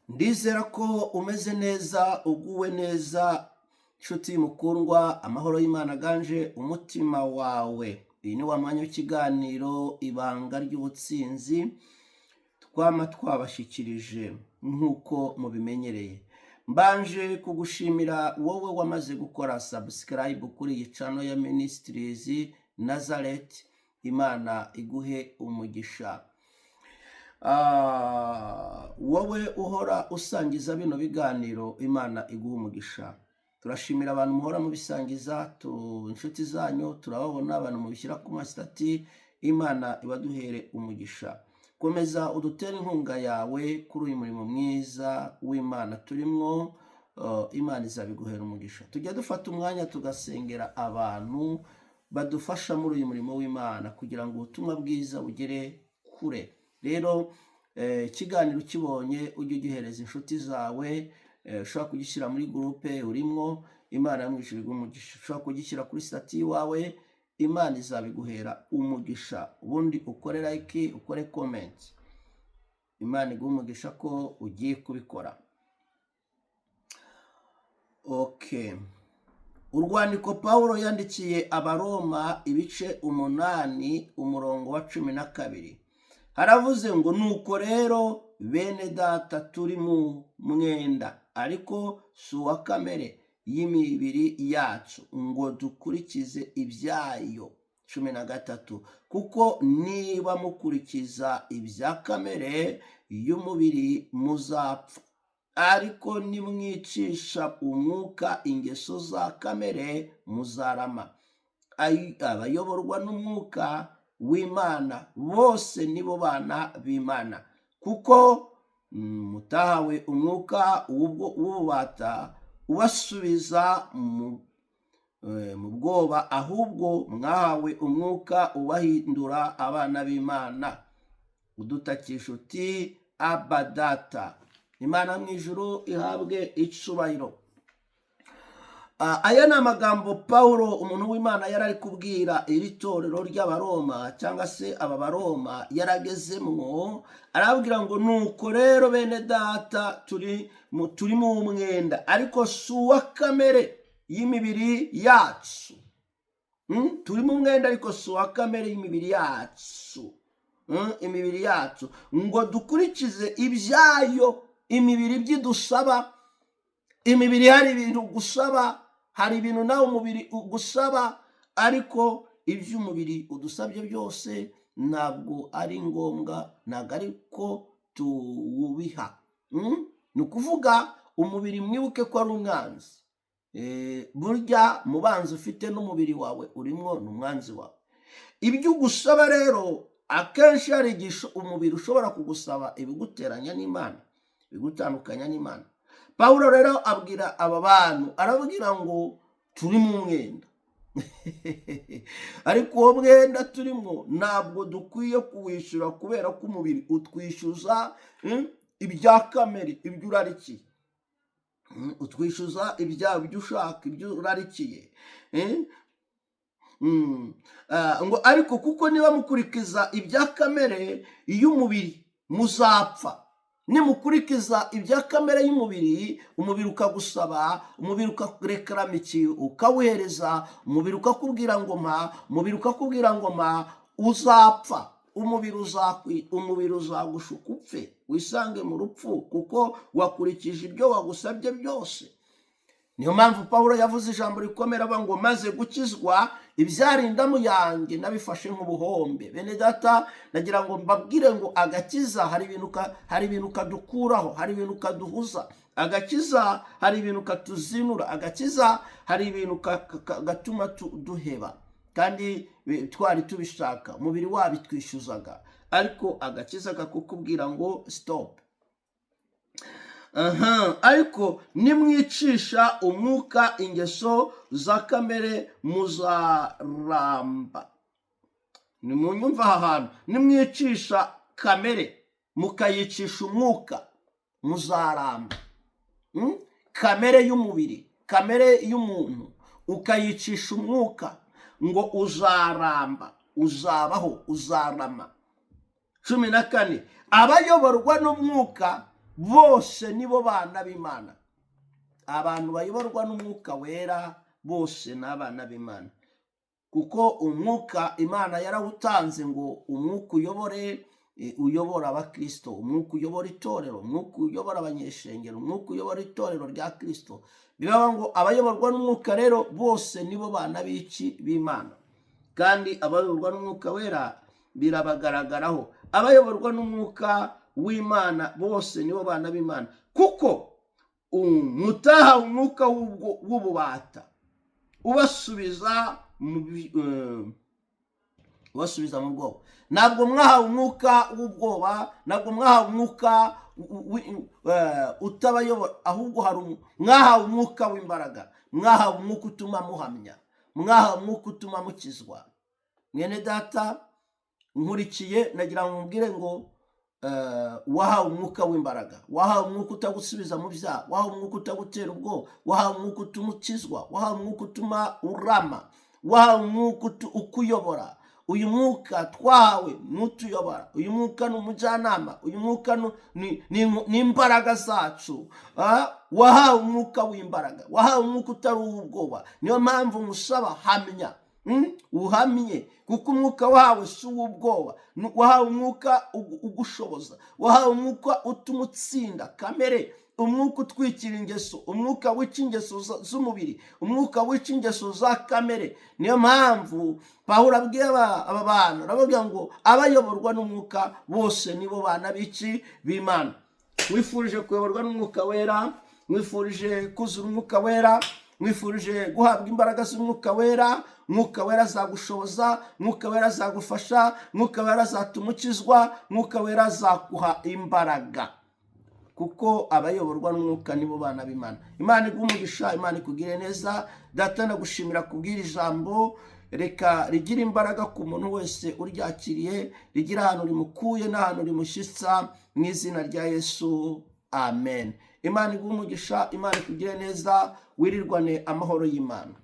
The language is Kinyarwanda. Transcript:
Ndizera ko umeze neza, uguwe neza, nshuti mukundwa, amahoro y'Imana aganje umutima wawe. Iyi ni wa mwanya w'ikiganiro ibanga ry'ubutsinzi twama twabashikirije nk'uko mubimenyereye. Mbanje kugushimira wowe wamaze gukora subscribe kuri iyi channel ya Ministries Nazareth. Imana iguhe umugisha. Wowe uhora usangiza bino biganiro, Imana iguha umugisha. Turashimira abantu muhora mubisangiza, inshuti zanyu turababona, abantu mubishyira ku masitati. Imana ibaduhere umugisha. Komeza udutere inkunga yawe kuri uyu murimo mwiza w'Imana turimwo. Imana izabiguhera umugisha. Tujya dufata umwanya tugasengera abantu badufasha muri uyu murimo w'Imana kugira ngo ubutumwa bwiza bugere kure. Rero ikiganiro ukibonye ujye ugihereza inshuti zawe, ushobora kugishyira muri groupe urimwo. Imana yamwishyura umugisha. Ushobora kugishyira kuri stati wawe, Imana izabiguhera umugisha. Ubundi ukore like, ukore comment. Imana iguha umugisha ko ugiye kubikora. Okay. Urwandiko Pawulo yandikiye Abaroma ibice 8 umurongo wa 12. Haravuze ngo nuko rero bene data turi mu mwenda, ariko si uwa kamere y'imibiri yacu ngo dukurikize ibyayo. 13. Kuko niba mukurikiza ibya kamere y'umubiri muzapfa, ariko nimwicisha umwuka ingeso za kamere muzarama. Abayoborwa n'umwuka w'Imana bose nibo bana b'Imana, kuko mutahawe umwuka w'ububata ubasubiza mu bwoba, ahubwo mwahawe umwuka ubahindura abana b'Imana, udutakisha uti Abba Data. Imana mu ijuru ihabwe icubahiro. Aya ni amagambo Pawulo umuntu w'Imana yarari kubwira iri torero ry'Abaroma cyangwa se aba Baroma yaragezemwo. Arabwira ngo nuko rero bene data turi mu mwenda, ariko si uwa kamere y'imibiri yacu. Turi mu mwenda ariko si uwa kamere y'imibiri yacu. Imibiri yacu ngo dukurikize ibyayo. Imibiri byidusaba, imibiri hari ibintu gusaba, hari ibintu nawe umubiri ugusaba, ariko iby'umubiri udusabye byose ntabwo ari ngombwa, ntabwo ariko tuwubiha. Ni ukuvuga umubiri mwibuke ko ari umwanzi. Burya mu banzi ufite n'umubiri wawe urimo n'umwanzi wawe. Ibyo ugusaba rero akenshi hari igihe umubiri ushobora kugusaba ibiguteranya n'Imana, bigutandukanya n'Imana. Pawulo rero abwira aba bantu, arabwira ngo turi mu mwenda. Ariko uwo mwenda turimo ntabwo dukwiye kuwishyura, kubera ko umubiri utwishyuza ibya kamere, ibyo urarikiye. Utwishyuza ibyo ushaka, ibyo urarikiye. Ngo ariko kuko niba mukurikiza ibya kamere y'umubiri muzapfa. Nimukurikiza ibya kamere y'umubiri, umubiri ukagusaba, umubiri ukarekarama iki, ukawuhereza, umubiri ukakubwira ngoma, uzapfa. Umubiri uzagushuka upfe, wisange mu rupfu, kuko wakurikije ibyo wagusabye byose. Niyo mpamvu Pawulo yavuze ijambo rikomera avuga ngo maze gukizwa ibyarindamu yanjye nabifashe nk'ubuhombe. Bene data, nagira ngo mbabwire ngo agakiza hari ibintu kadukuraho, hari ibintu kaduhuza. Agakiza hari ibintu katuzinura. Agakiza hari ibintu gatuma duheba, kandi twari tubishaka, umubiri wabitwishyuzaga, ariko agakiza kakukubwira ngo stop. Ariko nimwicisha umwuka ingeso za kamere muzaramba. Nimunyumva aha hantu, nimwicisha kamere mukayicisha umwuka muzaramba. Kamere y'umubiri, kamere y'umuntu ukayicisha umwuka, ngo uzaramba, uzabaho, uzarama. 14. Abayoborwa n'umwuka bose nibo bana b'Imana. Abantu bayoborwa n'umwuka wera bose ni abana b'Imana, kuko umwuka Imana yarawutanze ngo umwuka uyobora abakristo, umwuka uyobora itorero, umwuka uyobora abanyeshengero, umwuka uyobora itorero rya Kristo. Bivuga ngo abayoborwa n'umwuka rero bose nibo bana b'Imana, kandi abayoborwa n'umwuka wera birabagaragaraho. Abayoborwa n'umwuka w'Imana bose nibo bana b'Imana, kuko mutaha umwuka w'ububata ubasubiza mu bwoba. Ntabwo mwahawe umwuka w'ubwoba, ntabwo mwahawe umwuka utabayobora, ahubwo mwahawe umwuka w'imbaraga, mwahawe umwuka utuma muhamya, mwahawe umwuka utuma mukizwa. Mwene data nkurikiye, nagira ngo mubwire ngo wahawe umwuka w'imbaraga, wahawe umwuka utagusubiza mu byaha, wahawe umwuka utagutera ubwoba, wahawe umwuka utuma ukizwa, wahawe umwuka utuma urama, wahawe umwuka ukuyobora. Uyu mwuka twahawe n'utuyobora, uyu mwuka ni umujyanama, uyu mwuka ni imbaraga zacu. Wahawe umwuka w'imbaraga, wahawe umwuka utari uw'ubwoba. Niyo mpamvu musaba hamya, uhamye, kuko umwuka wahawe si uw'ubwoba. Wahawe umwuka ugushoboza, wahawe umwuka utuma utsinda kamere, umwuka utwikira ingeso, umwuka wica ingeso z'umubiri, umwuka wica ingeso za kamere. Niyo mpamvu Pawulo abwiye aba bantu, aravuga ngo abayoborwa n'umwuka bose nibo bana b'Imana. Mwifurije kuyoborwa n'umwuka wera, mwifurije kuzura umwuka wera, mwifurije guhabwa imbaraga z'umwuka wera. Mwuka wera azagushoboza, mwuka wera azagufasha, mwuka wera azatuma ukizwa, mwuka wera azaguha imbaraga, kuko abayoborwa n'umwuka nibo bana b'Imana. Imana iguhe umugisha, Imana ikugire neza. Data ndagushimira kubwira ijambo, reka rigira imbaraga ku muntu wese uryakiriye, rigira ahantu rimukuye n'ahantu rimushyitsa, mu izina rya Yesu, amen. Imana iguhe umugisha, Imana ikugire neza, wirirwane amahoro y'Imana.